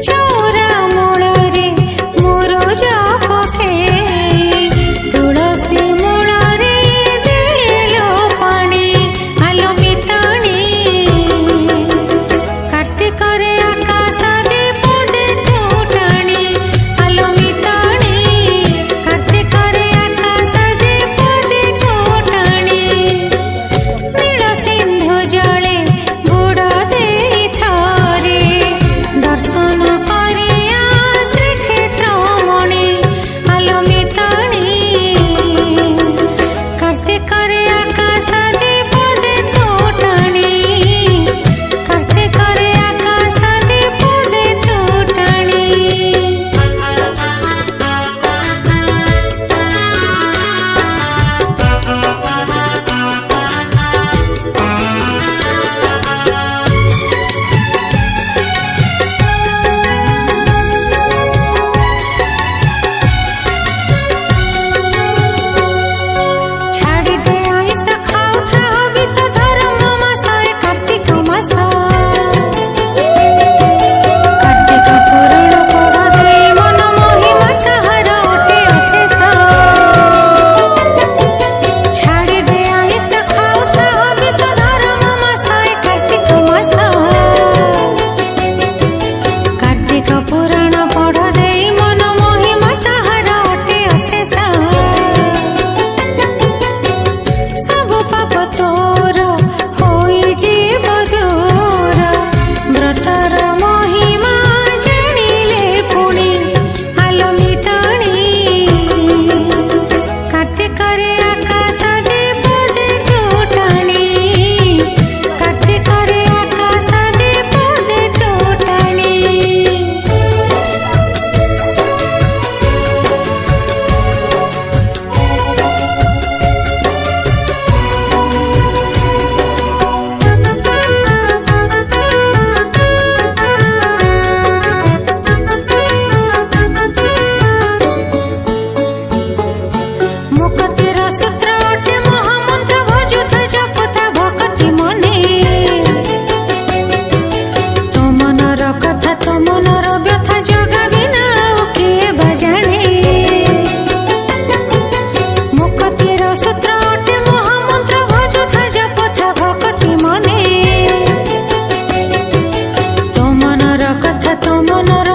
चौरा मूलरे मोर जपके तुलसी मूलरे देलो पानी आलो मिताणी कार्तिक रे आकाश दीप देखू टाणी आलो मिताणी कार्तिक रे आकाश दीप देखू टाणी नील सिंधु जले बुड़ दे थरे दर्शन करिया श्रीक्षेत्र मणि आलो मिताणी कार्तिक रे आकाश दीप देखू टाणी कार्तिक रे आकाश दीप देखू टाणी छाड़ी दे आइस खाउथा विष धर्म मास कार्तिक मास कार्तिक पुराण पढ़ दे मन महिमा ताहार अटे अशेष छाड़ी दे आइस खाउथा विष धर्म मास कार्तिक मास कार्तिक पुराण पढ़ दे मन महिमा ताहार अटे अशेष सबु पाप तोर होई जीव दूर व्रतर महिमा जानिले पुणी आलो मिताणी कार्तिक रे आकाश दीप देखू टाणी कार्तिक रे आकाश दीप देखू टाणी मुक्तिर सूत्र अटे महामंत्र भजुथा जपथा भक्ति मने तो मनर कथा तो मनर व्यथा जगा बिना ଆଉ କିଏ ବା ଜାଣେ मुक्तिर सूत्र अटे महामंत्र भजुथा जपथा भक्ति मने तो मनर कथा तो मनर